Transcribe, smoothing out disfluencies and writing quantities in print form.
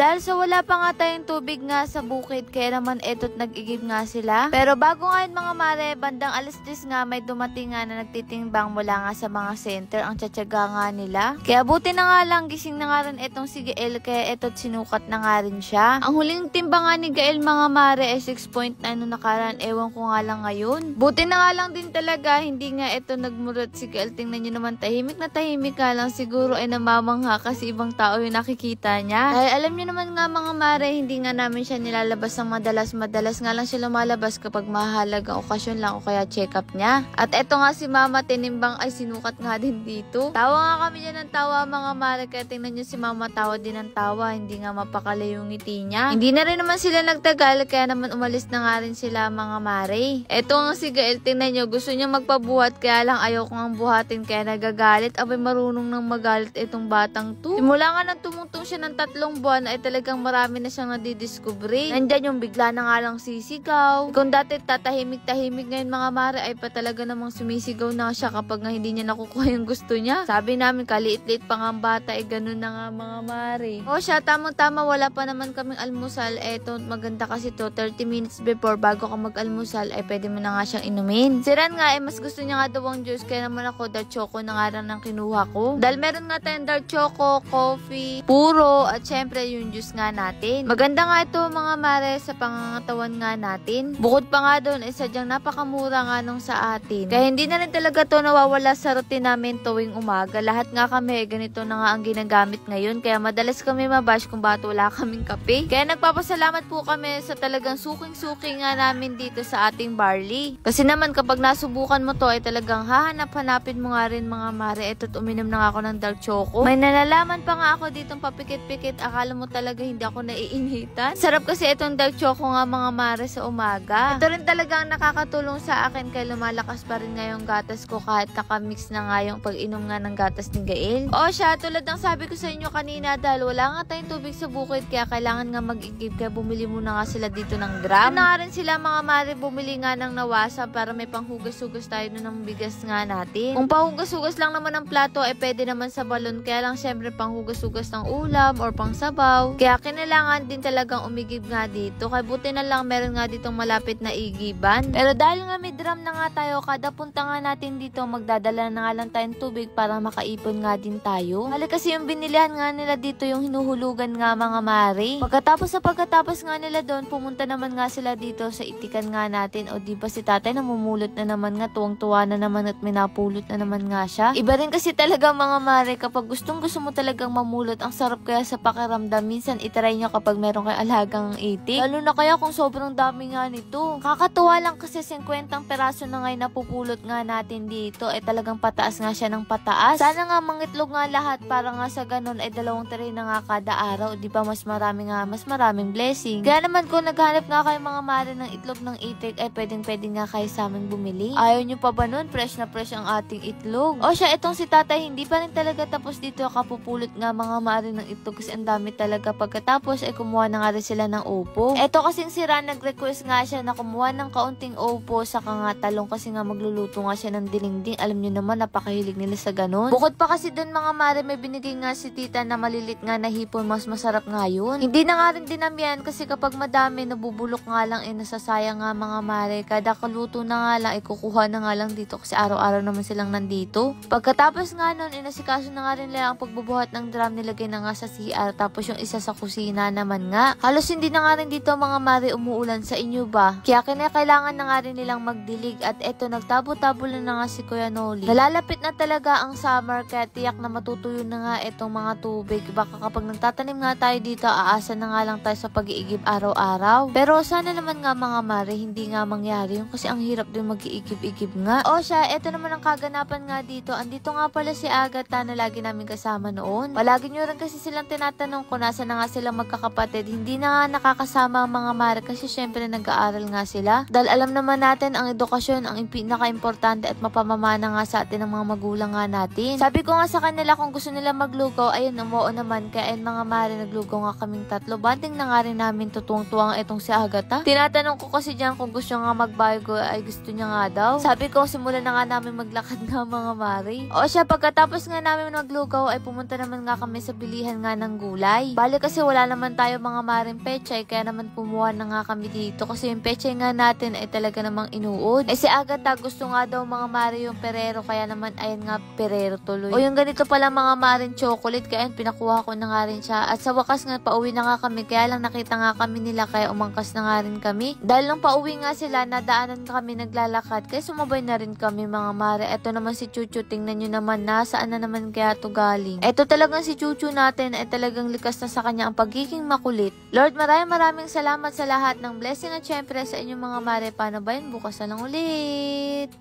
Dahil sa wala pa nga tayong tubig nga sa bukid, kaya naman eto't nag-igib nga sila. Pero bago nga yun mga mare, bandang alas 10 nga may dumating nga na nagtitimbang mula nga sa mga center. Ang tsatsaga nga nila. Kaya buti na nga lang, gising na nga rin etong si Gael, kaya eto't sinukat na nga rin siya. Ang huling timbang nga ni Gael mga mare ay 6.9 nung nakaraan, ewan ko nga lang ngayon. Buti na nga lang din talaga, hindi nga eto nagmurot si Gael. Tingnan nyo naman, tahimik na tahimik ka lang, siguro ay namamangha kasi ibang tao yung nakikita niya. Dahil alam nyo naman nga mga mare, hindi nga namin siya nilalabas ng madalas nga lang siya lumalabas kapag mahalagang okasyon lang o kaya check up niya. At eto nga si mama tinimbang ay sinukat nga din dito. Tawa nga kami dyan ng tawa mga mare, kaya tingnan nyo si mama tawa din ng tawa, hindi nga mapakali yung ngiti niya. Hindi na rin naman sila nagtagal, kaya naman umalis na nga rin sila mga mare. Eto nga si Gael, tingnan nyo, gusto niya magpabuhat, kaya lang ayaw ko nga buhatin, kaya nagagalit. Abay marunong nang magalit itong batang to. Simula nga nang tumungtong siya ng 3 buwan ay talagang marami na siyang nadidiscovery. Nandyan yung bigla na nga lang sisigaw. Kung dati tatahimik-tahimik, ngayon mga mare ay pa talaga namang sumisigaw na siya kapag nga hindi niya nakukuha yung gusto niya. Sabi namin kaliit-liit pa nga ang bata, eh ganun na nga mga mare. O siya, tamang-tama, wala pa naman kaming almusal. Eto, maganda kasi to, 30 minutes before bago ka mag-almusal ay pwede mo na nga siyang inumin. Si Ran nga mas gusto niya nga daw ang juice, kaya naman ako dark choco na nga lang ang kinuha ko. Dahil meron nga tayong dark choco, coffee, puro, at syempre yung juice nga natin. Maganda nga ito mga mare sa pangangatawan nga natin. Bukod pa nga doon, sadyang napakamura nga nung sa atin. Kaya hindi na rin talaga to nawawala sa routine namin tuwing umaga. Lahat nga kami, ganito na nga ang ginagamit ngayon. Kaya madalas kami mabash kung bakit wala kaming kape. Kaya nagpapasalamat po kami sa talagang suking-suking nga namin dito sa ating barley. Kasi naman kapag nasubukan mo to ay talagang hahanap-hanapin mo nga rin mga mare. Eto't uminom na nga ako ng dark choco. May nalalaman pa nga ako ditong papikit-pikit. Akala mo talaga hindi ako naiinitan. Sarap kasi itong dark choco nga mga mare sa umaga. Ito rin talagang nakakatulong sa akin kaya lumalakas pa rin nga yung gatas ko kahit nakamix na nga yung pag-inom nga ng gatas ni Gael. O siya, tulad ng sabi ko sa inyo kanina, dahil wala nga tayong tubig sa bukid kaya kailangan nga mag-igib, kaya bumili muna nga sila dito ng drum. Na nga rin sila mga mare bumili nga ng nawasa para may panghugas-hugas tayo ng bigas nga natin. Kung pahugas-hugas lang naman ang plato ay pwede naman sa balon, kaya lang syempre panghugas-hugas ng ulam or pang sabaw. Kaya kinailangan din talagang umigib nga dito. Kaya buti na lang meron nga ditong malapit na igiban. Pero dahil nga may drum na nga tayo, kada punta nga natin dito magdadala na nga lang tayong tubig para makaipon nga din tayo. Hali kasi yung binilihan nga nila dito yung hinuhulugan nga mga mare. Pagkatapos nga nila doon, pumunta naman nga sila dito sa itikan nga natin. O di ba si tatay namumulot na naman nga, tuwang-tuwa na naman at minapulot na naman nga siya. Iba rin kasi talaga mga mare, kapag gusto mo talagang mamulot, ang sarap kaya sa pakiramdam. Minsan itry nyo kapag meron kayo alagang itik. Lalo na kaya kung sobrang dami nga nito. Kakatuwa lang kasi 50 peraso na ngayon napupulot nga natin dito. Talagang pataas nga siya ng pataas. Sana nga mangitlog nga lahat para nga sa ganun ay 2 tray na nga kada araw. Di ba mas maraming blessing. Kaya naman kung naghanap nga kayo mga mare ng itlog ng itik ay pwedeng nga kayo sa amin bumili. Ayaw nyo pa ba nun? Fresh na fresh ang ating itlog. O siya, itong si tatay hindi pa rin talaga tapos dito kapupulot nga mga mare ng itlog kasi ang dami talaga. Pagkatapos ay kumuha na nga rin sila ng upo. Eto kasing si Ran nag-request nga siya na kumuha ng kaunting upo sa nga talong kasi nga magluluto nga siya ng dilingding. Alam nyo naman napakahilig nila sa ganun. Bukod pa kasi dun mga mare may binigay nga si tita na malilit nga na hipon, mas masarap nga yun. Hindi na nga rin dinamihan kasi kapag madami nabubulok nga lang nasasayang nga mga mare. Kada kaluto na nga lang kukuha na nga lang dito kasi araw-araw naman silang nandito. Pagkatapos nga nun inasikaso na nga rin nila ang pagbubuhat ng drum, nilagay na nga sa CR tapos yung isa sa kusina naman nga. Halos hindi na nga rin dito mga mare umuulan, sa inyo ba? Kaya kailangan na nga rin nilang magdilig at eto nagtabo-tabo na nga si Kuya Noli. Nalalapit na talaga ang summer kaya tiyak na matutuyo na nga itong mga tubig. Baka kapag nagtatanim nga tayo dito aasa na nga lang tayo sa pag-iigib araw-araw. Pero sana naman nga mga mare hindi nga mangyari yun kasi ang hirap din mag-iigib-igib nga. O siya, eto naman ang kaganapan nga dito. Andito nga pala si Agatha na lagi namin kasama noon. Palagi nyo rin kasi silang tinatanong kung nasa na nga silang magkakapatid. Hindi na nga nakakasama ang mga mare kasi syempre nag-aaral nga sila. Dahil alam naman natin ang edukasyon ang pinaka-importante at mapamamana nga sa atin ng mga magulang nga natin. Sabi ko nga sa kanila kung gusto nila maglugaw, ayun umuo naman. Kaya ayun mga mare naglugaw nga kaming 3. Banding na nga rin namin tutuwang-tuwang itong si Agatha. Tinatanong ko kasi dyan kung gusto nga magbago ay gusto niya nga daw. Sabi ko simulan na nga namin maglakad nga mga mare. O siya, pagkatapos nga namin maglugaw ay pumunta naman nga kami sa bilihan nga ng gulay. Bali Bali kasi wala naman tayo mga maring pechay, kaya naman kumuha na nga kami dito kasi yung pechay nga natin ay talaga namang inuod. Si Agatha gusto nga daw mga mare yung perero, kaya naman ayan nga perero tuloy. O yung ganito pala mga maring chocolate, kaya pinakuha ko na nga rin siya. At sa wakas nga pauwi na nga kami, kaya lang nakita nga kami nila kaya umangkas na nga rin kami. Dahil nung pauwi nga sila, nadaanan kami naglalakad, kaya sumabay na rin kami mga mare. Eto naman si Chuchu, tingnan nyo naman na saan na naman kaya to galing. Eto talagang si Chuchu natin ay talagang likas na sa kanya ang pagiging makulit. Lord, maraming salamat sa lahat ng blessing at syempre sa inyong mga mare. Paano ba yun? Bukas na lang ulit.